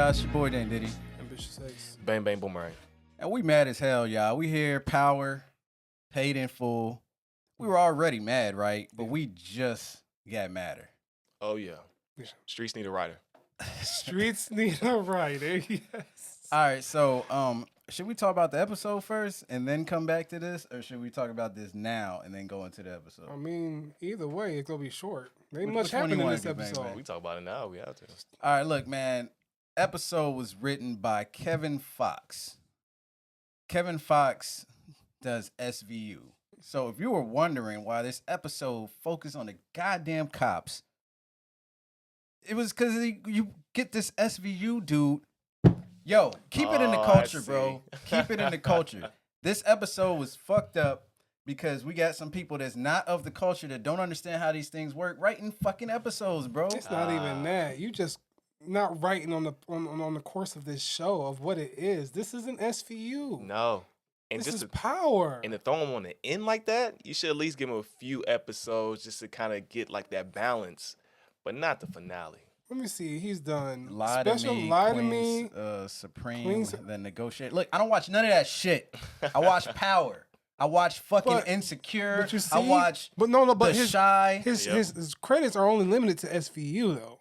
y'all? It's your boy Dan Diddy. Ambitious Ace. Bang, bang, boomerang. And we mad as hell, y'all. We here, power, paid in full. We were already mad, right? But we just got madder. Oh, yeah. Streets need a writer. Streets need a writer, yes. All right, so should we talk about the episode first and then come back to this? Or should we talk about this now and then go into the episode? I mean, either way, it's going to be short. There ain't Which much one happened you in wanna this do, bang, episode. bang? We talk about it now. We have to. All right, look, man. Episode was written by Kevin Fox. Kevin Fox does SVU. So if you were wondering why this episode focused on the goddamn cops, it was because you get this SVU dude. Yo, keep it in the culture, bro. Keep it in the culture. This episode was fucked up because we got some people that's not of the culture that don't understand how these things work writing fucking episodes, bro. It's not even that. You just not writing on the course of this show of what it is. This isn't SVU. No. And this just is to, power. and to throw them on the end like that, you should at least give them a few episodes just to kind of get like that balance, but not the finale. Let me see. He's done Lie special to me, Lie Queens, to Me. Supreme, Queens- the Negotiate. Look, I don't watch none of that shit. I watch Power. I watch fucking But- Insecure. But you see, I watch but The Shy. his credits are only limited to SVU though.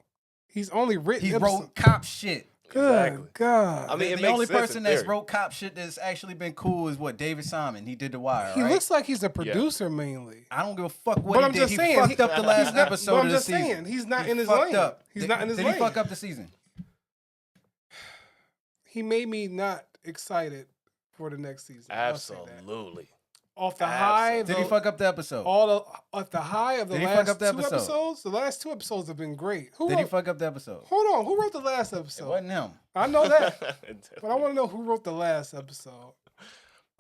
He's only written. He episodes. wrote cop shit. Good Exactly. God. I mean, it The makes only sense in person that's theory. wrote cop shit that's actually been cool is what, David Simon. He did The Wire, he right? looks like he's a producer mainly. I don't give a fuck what But he I'm did. just He saying, fucked up the last But episode I'm of the just season. saying, he's not He in his fucked lane. up. He's Did- not in his Did lane. he fuck up the season? He made me not excited for the next season. I'll say that. Absolutely. Off the high, Did he fuck up the episode? off the high of the Did he last fuck up the two episode? episodes. The last two episodes have been great. Who Did he wrote, fuck up the episode? Hold on, who wrote the last It episode? wasn't him. I know that, but I want to know who wrote the last episode.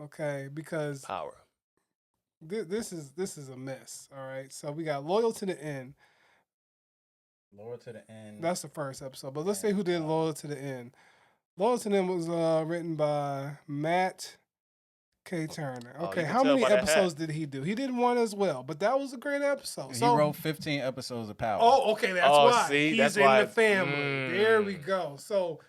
Okay, because Power. this is a mess. All right, so we got Loyal to the End. Lower to the end. That's the first episode. But let's say who did Loyal to the End. Loyal to the End was written by Matt K. Turner. Oh, Okay, you can how tell many by that episodes did he do? He did one as well, but that was a great episode. He So, wrote 15 episodes of Power. oh, okay, that's Oh, why. see, He's that's in why the family. There we Mm. go. So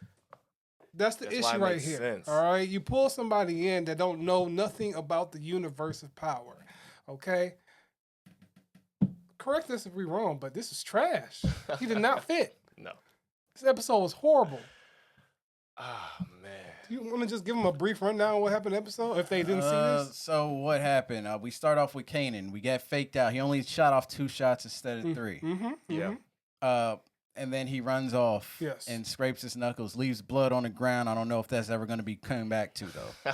that's the That's why issue it right makes here. sense. All right, you pull somebody in that don't know nothing about the universe of Power. Okay, correct us if we're wrong, but this is trash. He did not fit. No. This episode was horrible. Oh, man. Do you want to just give them a brief rundown of what happened in the episode if they didn't see this? So what happened? We start off with Kanan. We got faked out. He only shot off 2 shots instead of 3. Mm-hmm. Yeah. And then he runs off Yes. and scrapes his knuckles, leaves blood on the ground. I don't know if that's ever going to be coming back to, though.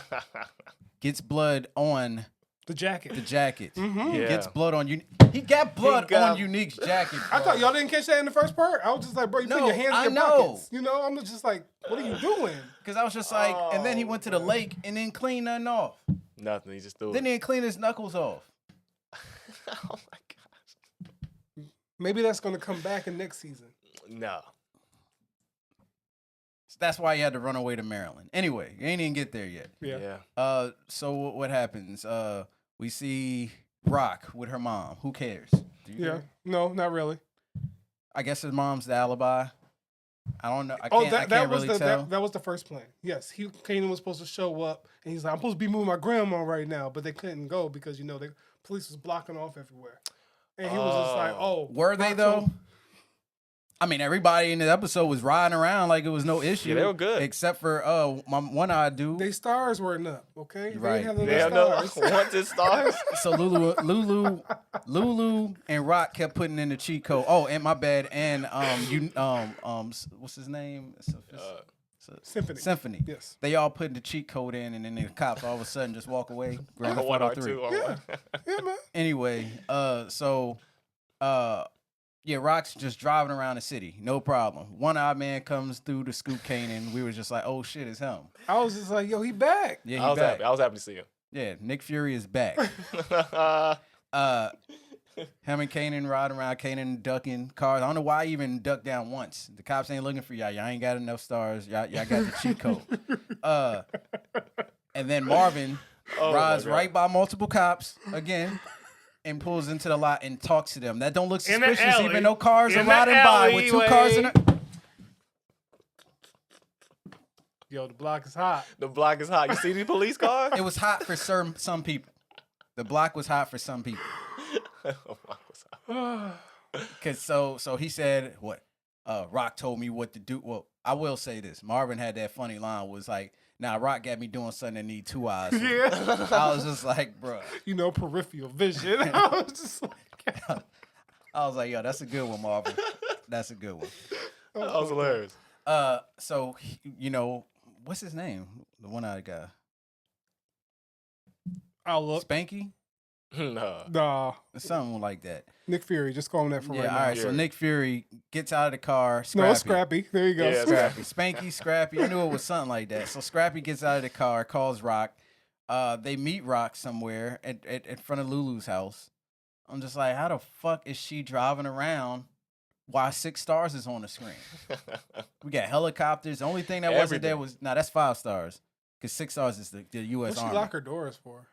Gets blood on The jacket. the jacket. Mhm. Yeah. Gets blood on you. He got blood got- on Unique's jacket. I bro. thought y'all didn't catch that in the first part. I was just like, bro, you put No, your hands I in your know. pockets. You know, I'm just like, what are you doing? Because I was just like, and then he went to the lake and then cleaned nothing off. Nothing. He just threw Then it. he didn't clean his knuckles off. Oh, my gosh. Maybe that's going to come back in next season. No. So that's why he had to run away to Maryland. Anyway, he ain't even get there yet. Yeah. So what happens? We see Rock with her mom. Who cares? Do you Yeah. care? No, not really. I guess his mom's the alibi. I don't know. I Oh, can't was really the tell. that was the first plan. Yes, Kanan was supposed to show up, and he's like, I'm supposed to be moving my grandma right now, but they couldn't go because the police was blocking off everywhere, and he was just like, oh, Were they Rock though? told- I mean, everybody in the episode was riding around like it was no issue. Yeah, they were good. Except for my one-eyed dude. They stars weren't up, okay? They Right. didn't have They have enough no stars. wanted stars. So Lulu and Rock kept putting in the cheat code. Oh, and my bad. And what's his name? Symphony. Yes. They all put the cheat code in, and then the cops all of a sudden just walk away. Grand Theft Auto 3. Yeah. Yeah, man. Anyway, yeah, Rock's just driving around the city, no problem. One-eyed man comes through to scoop Kanan. We were just like, oh shit, it's him. I was just like, yo, he back. Yeah, I he was back. happy. I was happy to see him. Yeah, Nick Fury is back. Him and Kanan riding around, Kanan ducking cars. I don't know why he even ducked down once. The cops ain't looking for y'all. Y'all ain't got enough stars. Y'all got the cheat code. And then Marvin rides right by multiple cops again and pulls into the lot and talks to them. That don't look In the suspicious, alley. even though cars are In the riding by with 2 cars in alleyway. it. Yo, the block is hot. The block is hot. You see the police car? It was hot for some people. The block was hot for some people. The block was hot. Cause so he said what? Rock told me what to do. Well, I will say this. Marvin had that funny line was like, "Now Rock got me doing something that need 2 eyes." Yeah. I was just like, bro. You know, peripheral vision. I was just like, I was like, yo, that's a good one, Marvin. That's a good one. That was hilarious. So you know, what's his name? The one-eyed guy. I'll look. Spanky? Nah. Nah. Something like that. Nick Fury, just call him that for Yeah, right all now. right. So Fury. Nick Fury gets out of the car. Scrappy. No, Scrappy. There you go. Yeah, Scrappy. Spanky, Scrappy. I knew it was something like that. So Scrappy gets out of the car, calls Rock. They meet Rock somewhere in front of Lulu's house. I'm just like, how the fuck is she driving around while 6 stars is on the screen? We got helicopters. The only thing that wasn't there was that's 5 stars. Because 6 stars is the U.S. What'd she Army. lock her doors for?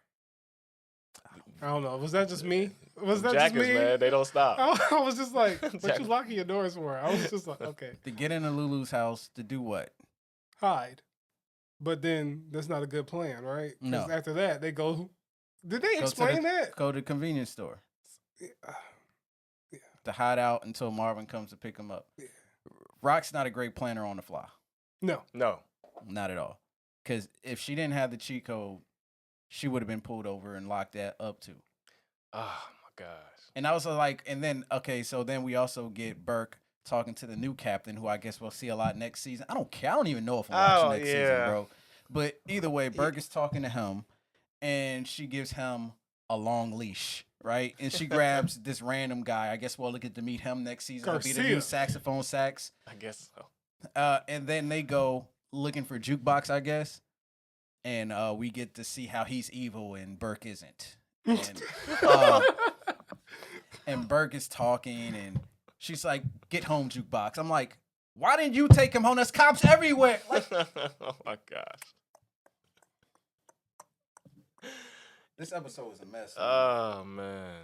I don't know. Was that just me? Was that Jackers, just me? man, they don't stop. I was just like, what Jack- you locking your doors for? I was just like, okay, To get into Lulu's house to do what? hide. But then that's not a good plan, right? 'Cause No. after that, they go. Did they Go to explain that? Go to the convenience store Yeah. to hide out until Marvin comes to pick him up. Yeah. Rock's not a great planner on the fly. No. No. Not at all. Because if she didn't have the cheat code, she would have been pulled over and locked that up too. Oh my gosh. And I was like, and then, okay, so then we also get Burke talking to the new captain, who I guess we'll see a lot next season. I don't care. I don't even know if I'm watching next season, bro. But either way, Burke is talking to him, and she gives him a long leash, right? And she grabs this random guy. I guess we'll get to meet him next season. He'll be the new Garcia. saxophone sax. I guess so. And then they go looking for Jukebox, I guess. And we get to see how he's evil and Burke isn't. And, and Burke is talking, and she's like, "Get home, Jukebox." I'm like, why didn't you take him home? There's cops everywhere. Like, Oh my gosh. this episode was a mess. Oh man.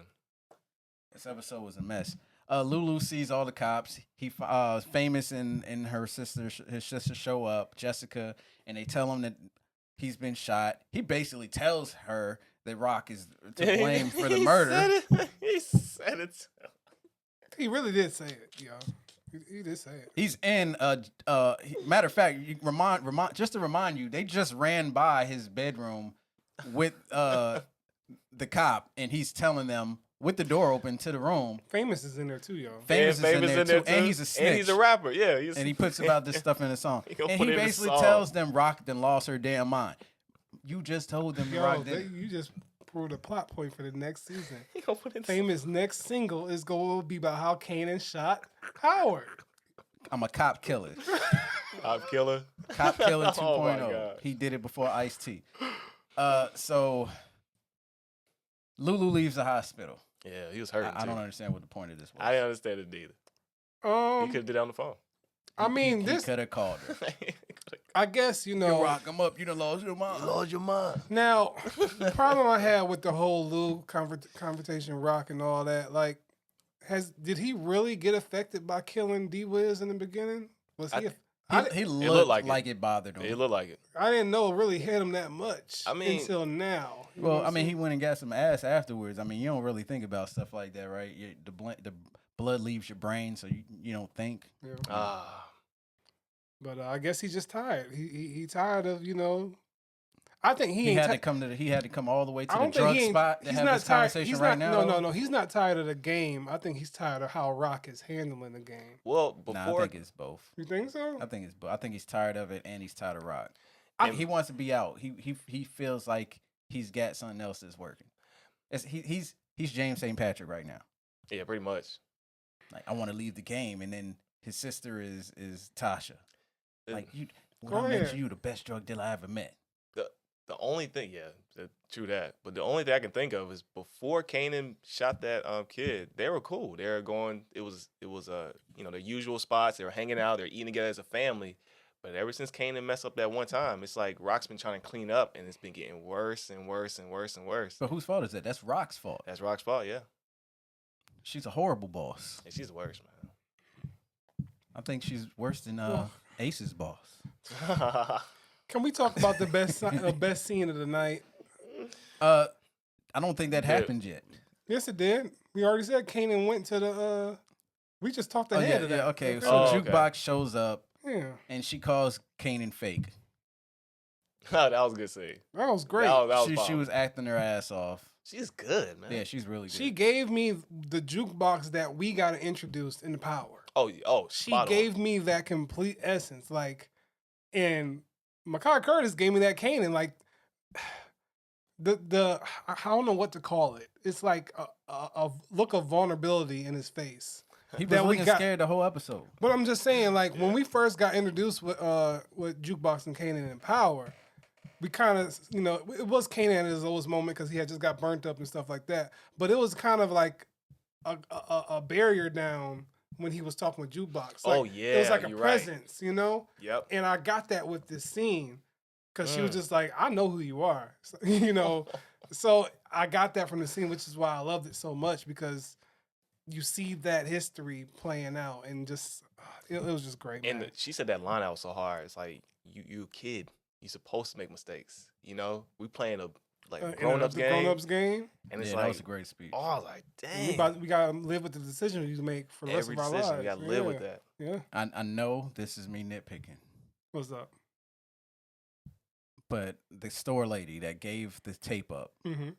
This episode was a mess. Lulu sees all the cops. He Famous and his sister show up, Jessica, and they tell him that he's been shot. He basically tells her that Rock is to blame for the murder. He said it. He really did say it, yo. He did say it. He's in. Matter of fact, just to remind you, they just ran by his bedroom with the cop, and he's telling them with the door open to the room. Famous is in there too, yo. Famous is in there too, and he's a snitch. And he's a rapper, yeah. And he puts about this stuff in the song. He gonna And put he it in the basically song. tells them Rock done lost her damn mind. You just told them Yo, Rock did. you just proved a plot point for the next season. He gonna put it in Famous next single is going to be about how Kanan shot Howard. I'm a cop killer. Cop killer. Cop killer 2.0. Oh my God. He did it before Ice-T. So Lulu leaves the hospital. Yeah, he was hurting. I don't too. understand what the point of this was. I didn't understand it either. He could have did it on the phone. I mean, he this. could have called her. I guess you know. Rock him up. You done lost your mind. Lost your mind. Now, the problem I had with the whole Lou confrontation, Rock, and all that, like, did he really get affected by killing D Wiz in the beginning? Was he? He looked like it bothered him. It looked like it. I didn't know it really hit him that much. I mean- until now. You know Well, what I I'm mean, saying? he went and got some ass afterwards. I mean, you don't really think about stuff like that, right? The blood leaves your brain, so you don't think. Yeah. Ah. But I guess he's just tired. He tired of I think He ain't had ti- to come he had to come all the way I to the don't think drug he ain't- spot to he's have not this tired. conversation He's right not, now. No. He's not tired of the game. I think he's tired of how Rock is handling the game. Well, Nah, I before think it's both. You think so? I think it's both. I think he's tired of it, and he's tired of Rock. I- He wants to be out. He feels like he's got something else that's working. He's James St. Patrick right now. yeah, pretty much. Like, I want to leave the game, and then his sister is Tasha. Like, when Go I met ahead. you, the best drug dealer I ever met. The only thing, true that. But the only thing I can think of is before Kanan shot that kid, they were cool. They were going. It was their usual spots. They were hanging out. They're eating together as a family. But ever since Kanan messed up that one time, it's like Rock's been trying to clean up, and it's been getting worse and worse and worse and worse. But whose fault is that? That's Rock's fault. That's Rock's fault, yeah. She's a horrible boss. And she's the worst, I think she's worse than Ace's boss. man. Can we talk about the best scene of the night? I don't think that happened yet. Yes, it did. We already said Kanan went to the. We just talked ahead of that. Yeah, okay. Okay. So okay. Jukebox shows up Yeah, and she calls Kanan fake. That was a good scene. that was great. That was She bomb. was acting her ass off. She's good, man. Yeah, she's really good. She gave me the jukebox that we got introduced in the Power. Oh, She spot on. gave me that complete essence. Like, and Makai Curtis gave me that Kanan. Like, the I don't know what to call it. It's like a look of vulnerability in his face. He was that we looking got- scared the whole episode. But I'm just saying, like, when we first got introduced with Jukebox and Kanan in Power, we kind of, it was Kanan at his lowest moment because he had just got burnt up and stuff like that. But it was kind of like a barrier down when he was talking with Jukebox. Like, it was like a you're right. presence, Yep. And I got that with this scene because she was just like, I know who you are, so, So I got that from the scene, which is why I loved it so much because you see that history playing out and just it was just great. And Man. she said that line out so hard. It's like you a kid. You're supposed to make mistakes. We playing a grown-ups game. Grown-ups game. And it's Yeah, like, that was a great speech. oh, I was like, dang. We gotta live with the decision you make for the rest Every of our decision, lives. we gotta live with that. Yeah. I know this is me nitpicking, What's up? but the store lady that gave the tape up, Mm-hmm.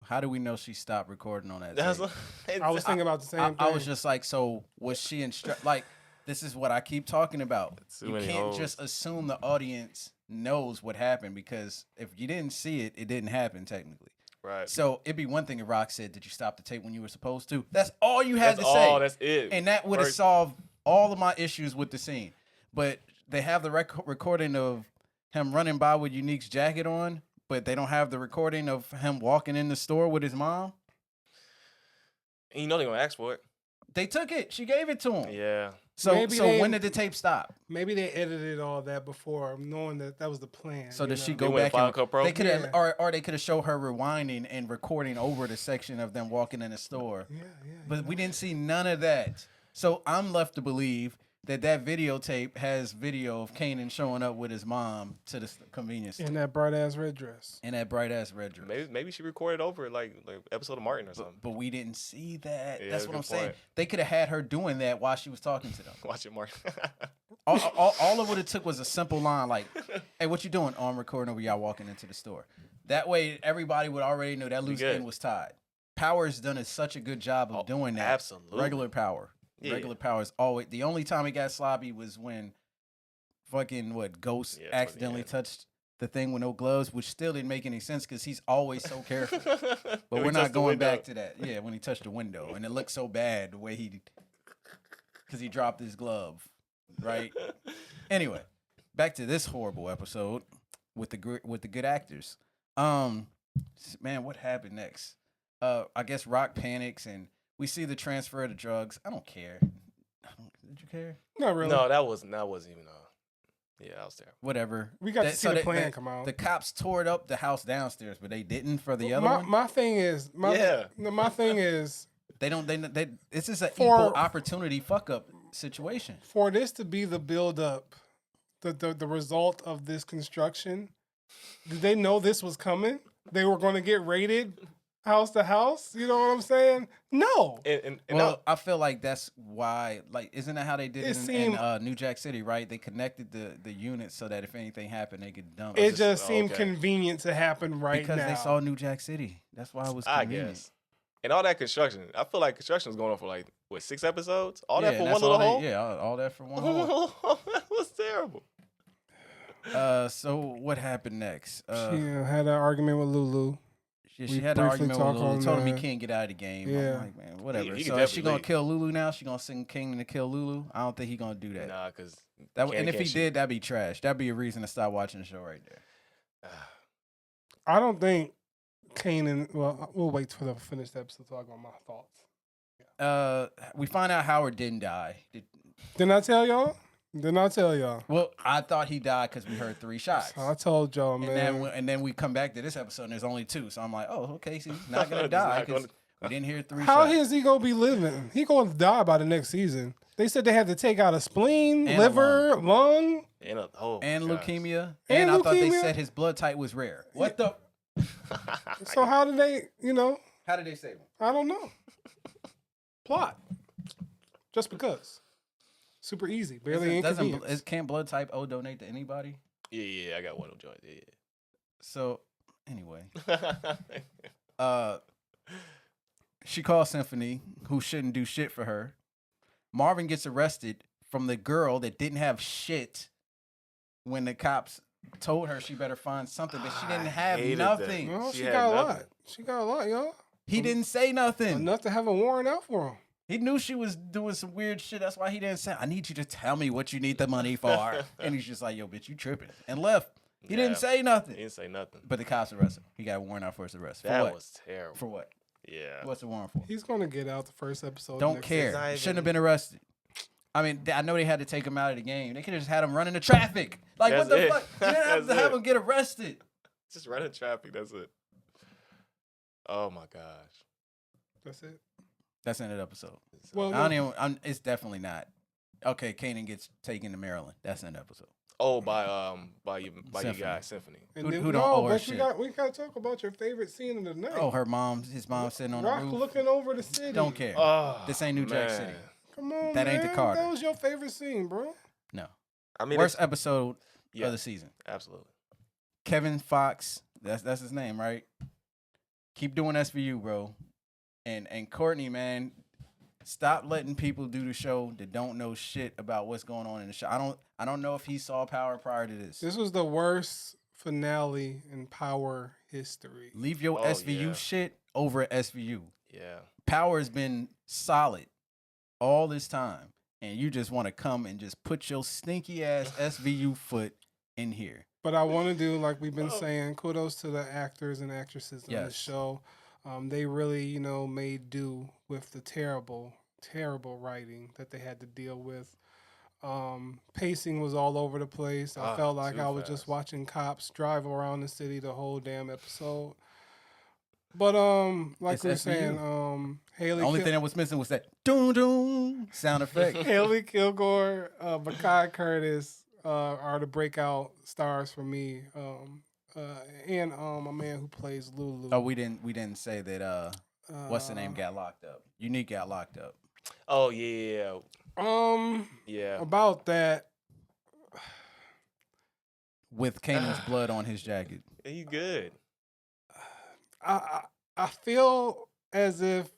how do we know she stopped recording on that That's tape? I was thinking about the same thing. I was just like, so was she like, this is what I keep talking about. Too You many can't holes. just assume the audience knows what happened because if you didn't see it, it didn't happen technically. right. So it'd be one thing if Rock said, "Did you stop the tape when you were supposed to?" That's all you had That's to all. say, That's it. and that would have First- solved all of my issues with the scene. But they have the recording of him running by with Unique's jacket on, but they don't have the recording of him walking in the store with his mom. And you know they're gonna ask for it. They took it. She gave it to him. Yeah. So Maybe so they- when did the tape stop? Maybe they edited all that before, knowing that was the plan. So does she They go went back Final and Cut Pro? they could have, Yeah. or they could have showed her rewinding and recording over the section of them walking in the store. Yeah. But we didn't see none of that. So I'm left to believe that videotape has video of Kanan showing up with his mom to the convenience store in that bright ass red dress. in that bright ass red dress. Maybe she recorded over like episode of Martin or something. But we didn't see that. Yeah, That's what good I'm saying. point. They could have had her doing that while she was talking to them. Watch it, Martin. All of what it took was a simple line like, "Hey, what you doing?" "Oh, I'm recording over y'all walking into the store." That way, everybody would already know that loose good. end was tied. Power's done such a good job of doing that. absolutely. Regular Power. Yeah. Regular Power is always the only time it got sloppy was when fucking Ghost Yeah, accidentally yeah. touched the thing with no gloves, which still didn't make any sense because he's always so careful. But When he we're not touched the going window. back to that. Yeah, when he touched the window, and it looked so bad the way because he dropped his glove, right? Anyway, back to this horrible episode with the good actors. Man, what happened next? I guess Rock panics and we see the transfer of the drugs. I don't care. Did you care? Not really. No, that wasn't even. Yeah, that was terrible. Whatever. We got to see the they- plan come out. The cops tore up the house downstairs, but they didn't for the other one. My thing is, my thing is, They don't. They. This is an For- equal opportunity fuck up situation. for this to be the build up, the result of this construction, did they know this was coming? They were going to get raided house to house? You know what I'm saying? No. And Well, I feel like that's why. Like, isn't that how they did It it seemed- in New Jack City? Right? They connected the units so that if anything happened, they could dump It just seemed okay. convenient to happen right because now. they saw New Jack City. That's why it was I convenient. guess. And all that construction, I feel like construction was going on for like 6 episodes? All that Yeah, for and one that's all little hole? Yeah, all that for one hole. That was terrible. So what happened next? She had an argument with Lulu. She we had an briefly argument with talk Lulu. on Told him he that. can't get out of the game. Yeah. I'm like, man, whatever. He So can is she definitely gonna leave. kill Lulu now? She gonna sing King to kill Lulu? I don't think he gonna do that. Nah, because And if he did, that'd be trash. That'd be a reason to stop watching the show right there. I don't think Kanan. Well, we'll wait for the finished episode to talk about my thoughts. We find out Howard didn't die. Didn't I tell y'all? Didn't I tell y'all? Well, I thought he died because we heard 3 shots. I told y'all, man. And then we come back to this episode and there's only 2. So I'm like, oh, okay, so he's not gonna He's die not because gonna- we didn't hear 3 How shots. is he gonna be living? He gonna die by the next season. They said they had to take out a spleen, And a liver, lung. And and gosh. leukemia. And I thought they leukemia? said his blood type was rare. What the? So how did they, How did they save him? I don't know. Plot. Just because. Super easy. Barely inconvenience. Can't blood type O donate to anybody? Yeah, I got one of them joints. Yeah. So, anyway. She calls Symphony, who shouldn't do shit for her. Marvin gets arrested from the girl that didn't have shit when the cops told her she better find something, but she didn't have hated nothing. that. No, She she had got a lot. nothing. She got a lot, y'all. He didn't say nothing. Enough to have a warrant out for him. He knew she was doing some weird shit. That's why he didn't say, I need you to tell me what you need the money for. And he's just like, yo, bitch, you tripping. And left. He didn't say nothing. He didn't say nothing. But the cops arrested him. He got a warrant out for his arrest. For That what? was terrible. For what? Yeah. What's the warrant for? He's going to get out the first episode. Don't next care. season. not Shouldn't have even- been arrested. I mean, I know they had to take him out of the game. They could have just had him running the traffic. Like, what That's the it. fuck? You didn't have to That's have it. him get arrested. Just running traffic. That's it. Oh my gosh. That's it. That's the end of the episode. Well, I don't even. it's definitely not. Okay, Kanan gets taken to Maryland. That's the end of the episode. Oh, by you Symphony. guys, Symphony. And Who- then, who don't owe her but shit? we got to talk about your favorite scene of the night. Oh, his mom sitting on Rock the roof. looking over the city. Don't care. Oh, This ain't New Jack man. City. Come on, That ain't the man. Carter. That was your favorite scene, bro. No. I mean, Worst it's- episode yeah, of the season. absolutely. Kevin Fox. That's his name, right? Keep doing SVU, bro. And Courtney, man, stop letting people do the show that don't know shit about what's going on in the show. I don't know if he saw Power prior to this. This was the worst finale in Power history. Leave your Oh, SVU yeah. shit over at SVU. Yeah. Power has been solid all this time, and you just want to come and just put your stinky ass SVU foot in here. But I want to do, like we've been Oh. saying, kudos to the actors and actresses on the Yes. show. They really, made do with the terrible, terrible writing that they had to deal with. Pacing was all over the place. I felt like too I was just fast. watching cops drive around the city the whole damn episode. But like It's we were SVU. saying, Haley The only thing that was missing was that doom doom sound effect. Haley Kilgore, Mekhi Curtis are the breakout stars for me. And my man who plays Lulu. Oh, we didn't say that. What's the name got locked up? Unique got locked up. Oh yeah. Yeah. About that, With Kanan's blood on his jacket. He good. I feel as if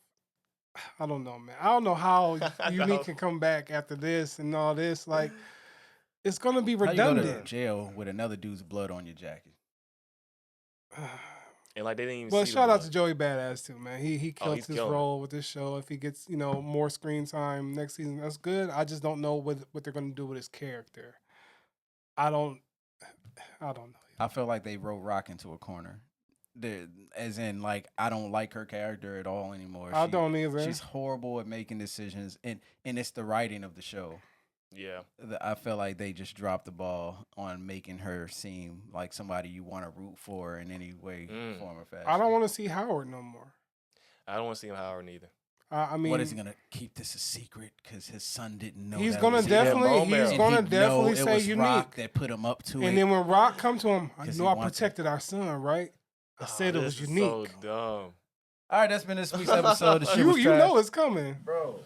I don't know, man. I don't know how Unique know. can come back after this and all this. Like, it's gonna be How you go to redundant. jail with another dude's blood on your jacket? And like they didn't even. Well, see the shout out blood. to Joey Badass too, man. He killed he's his killing it. role with this show. If he gets more screen time next season, that's good. I just don't know what they're gonna do with his character. I don't know. I feel like they wrote Rock into a corner. As in, like, I don't like her character at all anymore. I don't either. She's horrible at making decisions, and it's the writing of the show. Yeah. I feel like they just dropped the ball on making her seem like somebody you want to root for in any way, form, or fashion. I don't want to see Howard no more. I don't want to see him Howard neither. I mean, What is he gonna keep this a secret because his son didn't know? he's that gonna was him? definitely bone marrow. he's And gonna he'd know definitely it say was Unique. Rock that put him up to it. And then when Rock come to him, I 'Cause know he I wants it. protected our son, right? I said it was This is Unique. So dumb. All right, that's been this week's episode. The shit You was you trash. know it's coming. bro.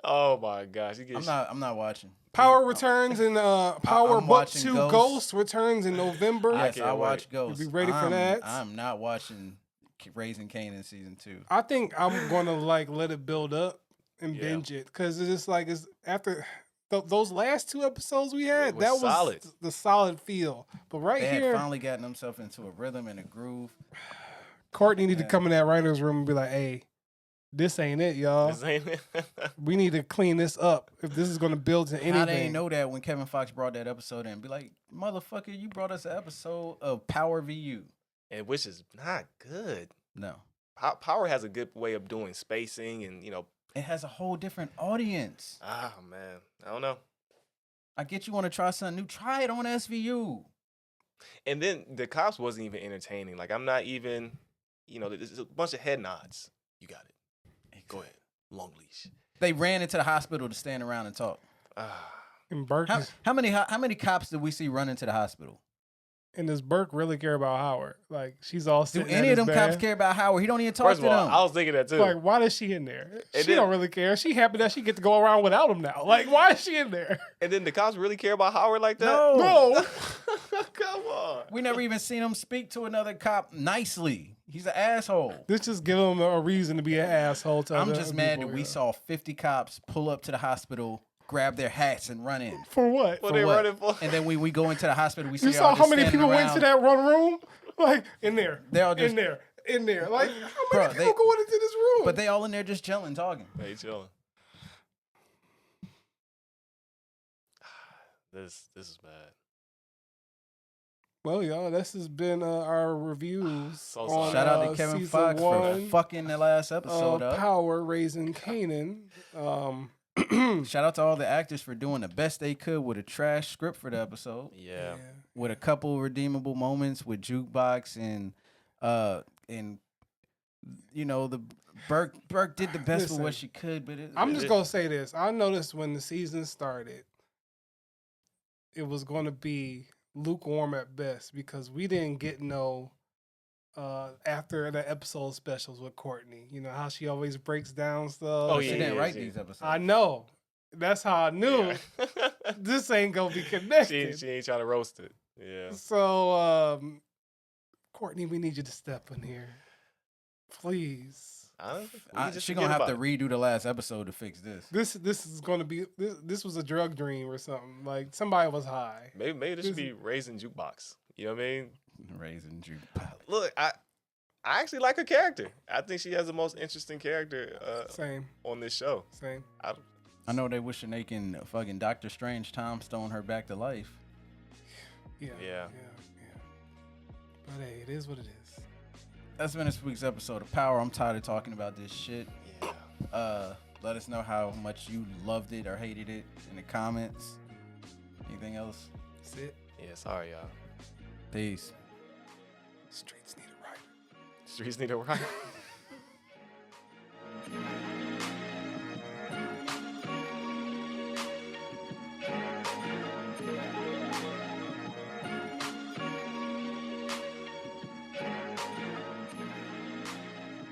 Oh my gosh. He gets I'm not watching. Power returns in Power I'm Book watching 2 Ghost. Ghost returns in November. Yes, can't I wait. watch Ghost. You be ready for I'm- that? I'm not watching Raising Kanan season 2. I think I'm gonna like let it build up and Yeah. binge it because it's just like it's after those last 2 episodes we had. was That was solid. the solid feel. But right They had here, finally gotten themselves into a rhythm and a groove. Courtney need to Yeah. come in that writer's room and be like, "Hey, this ain't it, y'all. This ain't it. We need to clean this up if this is gonna build to anything." How they ain't know that when Kevin Fox brought that episode in? Be like, motherfucker, you brought us an episode of Power VU. And which is not good. No. Power has a good way of doing spacing and It has a whole different audience. man, I don't know. I get you want to try something new. Try it on SVU. And then the cops wasn't even entertaining. Like I'm not even, there's a bunch of head nods. You got it. Go ahead. Long leash. They ran into the hospital to stand around and talk. And Burke How many cops did we see run into the hospital? and does Burke really care about Howard? Like she's all Do sitting any at of them his cops bed. care about Howard? He don't even talk First to of all, them. I was thinking that too. Like, why is she in there? And She then- don't really care. She happy that she get to go around without him now. Like, why is she in there? And then the cops really care about Howard like that? No. Come on. We never even seen him speak to another cop nicely. He's an asshole. This just give him a reason to be an asshole. To I'm other just mad that people, we yeah. saw 50 cops pull up to the hospital, grab their hats, and run in. For what? What For they what? running for? And then we go into the hospital. We see You all saw just how many standing people went around. to that one room? Like, in there. They all just- in there. In there. Like, how Bro, many people going into this room? But they all in there just chilling, talking. Hey, chilling. This is bad. Well, y'all, this has been our reviews. So on, Shout out to uh, Kevin season Fox for one fucking the last episode of up. Power Raising Kanan. Shout out to all the actors for doing the best they could with a trash script for the episode. Yeah. With a couple redeemable moments with Jukebox and you know the Burke did the best with what Listen, she could, but I'm just gonna say this. I noticed when the season started, it was gonna be lukewarm at best because we didn't get no after the episode specials with Courtney. You know how she always breaks down stuff. Oh, she yeah, didn't write yeah. these episodes. I know. That's how I knew Yeah. this ain't gonna be she connected. ain't trying to roast it. Yeah. So Courtney, we need you to step in here. Please. She gonna have to redo the last episode to fix this. This is gonna be this was a drug dream or something. Like somebody was high. Maybe this should be Raising Jukebox. You know what I mean? Raising Jukebox. Look, I actually like her character. I think she has the most interesting character Same. on this show. Same. I know they wishing they can fucking Doctor Strange Tom Stone her back to life. Yeah. But hey, it is what it is. That's been this week's episode of Power. I'm tired of talking about this shit. Yeah. Let us know how much you loved it or hated it in the comments. Anything else? That's it. Yeah, sorry, y'all. Peace. Streets need a writer. Streets need a writer.